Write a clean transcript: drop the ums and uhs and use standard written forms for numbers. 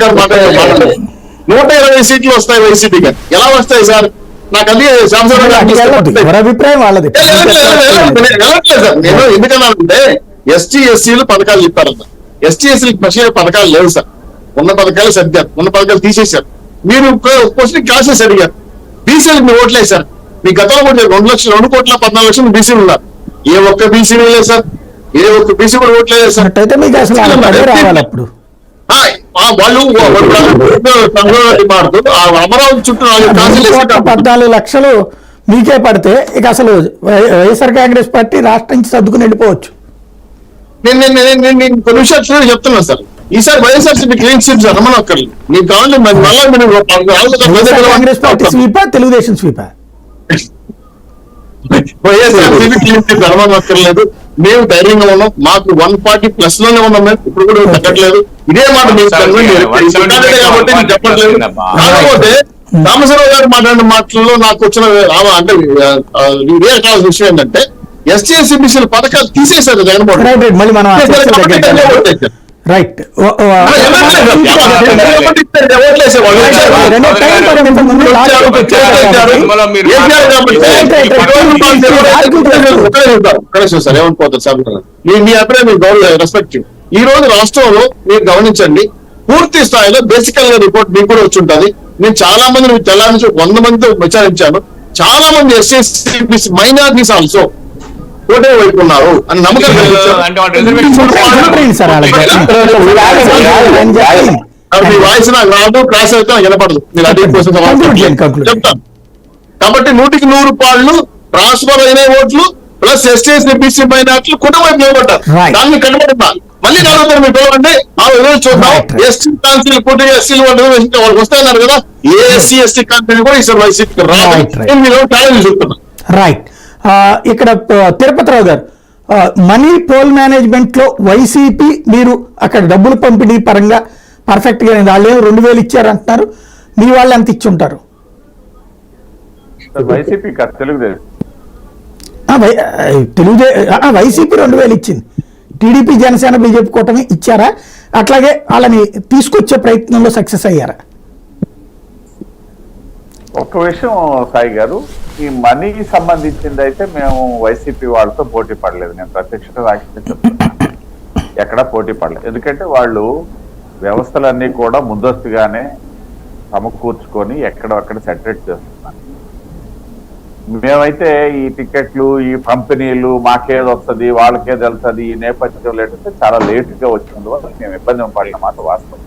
గారు మాట్లాడారు 120 సీట్లు వస్తాయి వైసీపీకి. ఎలా వస్తాయి సార్? నాకు అది అభిప్రాయం వాళ్ళది. వెళ్ళట్లేదు సార్. నేను ఎందుకన్నానంటే ఎస్టీ ఎస్సీలు పథకాలు చెప్పారన్న. ఎస్టీ ఎస్సీలకు స్పెషల్ పథకాలు లేవు సార్. ఉన్న పథకాలు సర్దారు, ఉన్న పథకాలు తీసేశారు. మీరు క్వశ్చన్ క్లాసెస్ అడిగారు. బీసీలకు మీరు ఓట్లేసారు. మీ గతంలో కూడా 2,14,00,000 బీసీలు ఉన్నారు. ఏ ఒక్క బీసీ లేదు సార్. ఏ ఒక్క బీసీ కూడా ఓట్లేదు సార్. వాళ్ళు మాడుతూ అమరావతి చుట్టూ 14 లక్షలు మీకే పడితే ఇక అసలు వైఎస్ఆర్ కాంగ్రెస్ పార్టీ రాష్ట్రం నుంచి సర్దుకుని వెళ్ళిపోవచ్చు. నేను కొన్ని విషయాలు చెప్తున్నా సార్. ఈసారి వైఎస్ఆర్సీపీ క్లీన్ స్వీప్ సార్. రమ్మనక్కర్లేదు. మీకు కావాలి కాంగ్రెస్ పార్టీ స్వీపా, తెలుగుదేశం స్వీపా? వైఎస్ఆర్సీపీ క్లీన్ స్వీప్ రమ్మనక్కర్లేదు. మేము ధైర్యంగా ఉన్నాం. మాకు 140+ లోనే ఉన్నాం. మేము ఇప్పుడు కూడా తగ్గట్లేదు. ఇదే మాట మీకు కాబట్టి నేను చెప్పట్లేదు. కాకపోతే రామచంద్రరావు గారు మాట్లాడిన మాటల్లో నాకు వచ్చిన అంటే ఇదే కావాల్సిన విషయం ఏంటంటే ఎస్టీ ఎస్సీ బీసీల పథకాలు తీసేశారు జగన్మోహన్. రైట్. ఏమనుకోతారు సార్? మీ అభిప్రాయం మీకు రెస్పెక్ట్. ఈ రోజు రాష్ట్రంలో మీరు గమనించండి, పూర్తి స్థాయిలో బేసికల్ గా రిపోర్ట్ మీకు కూడా వచ్చి ఉంటుంది. నేను చాలా మందిని తెల్లారి నుంచి 100 మందితో విచారించాను. చాలా మంది ఎస్సీ మైనారిటీస్ ఆల్సో ఓటే వైపున్నారు అని నమ్మకం. మీ వాయిస్ నాకు రాదు, క్లాస్ అయితే నాకు వినపడదు. మీరు అదే కోసం చెప్తాను. కాబట్టి 100% ట్రాన్స్ఫర్ అయిన ఓట్లు ప్లస్ ఎస్టీ బీసీ మైనార్టీలు కుటుంబ వైపు నిలబడ్డారు. దాన్ని కనబడుతున్నా మళ్ళీ కలుగుతారు. మీరు పిలవండి, ఆ రోజు చూద్దాం. ఎస్టీ కాన్సీలు పూర్తి ఎస్సీలు వాళ్ళకి వస్తాయన్నారు కదా. ఏ ఎస్సీ ఎస్టీ కాన్సీలు కూడా ఈసారి వైసీపీకి రాదు. మీరు ఛాలెంజ్ చూస్తున్నా. రైట్. ఇక్కడ తిరుపతిరావు గారు, మనీ పోల్ మేనేజ్మెంట్ లో వైసీపీ మీరు అక్కడ డబ్బులు పంపిణీ పరంగా పర్ఫెక్ట్ గా వాళ్ళు 2,000 ఇచ్చారు అంటున్నారు. మీ వాళ్ళు ఎంత ఇచ్చి ఉంటారు? వైసీపీ 2,000 ఇచ్చింది. టీడీపీ జనసేన బీజేపీ కూటమి ఇచ్చారా? అట్లాగే వాళ్ళని తీసుకొచ్చే ప్రయత్నంలో సక్సెస్ అయ్యారా? ఒక విషయం సాయి గారు, ఈ మనీకి సంబంధించింది అయితే మేము వైసీపీ వాళ్ళతో పోటీ పడలేదు. నేను ప్రత్యక్షంగా చెప్తున్నాను, ఎక్కడా పోటీ పడలేదు. ఎందుకంటే వాళ్ళు వ్యవస్థలన్నీ కూడా ముందస్తుగానే సమకూర్చుకొని ఎక్కడక్కడ సెటరేట్ చేస్తున్నారు. మేమైతే ఈ టికెట్లు, ఈ కంపెనీలు మాకేది వస్తుంది, వాళ్ళకేది వెళ్తుంది, ఈ నేపథ్యం లేటంటే చాలా లేటుగా వచ్చినందు వల్ల మేము ఇబ్బంది పడిన మాట వాస్తవం.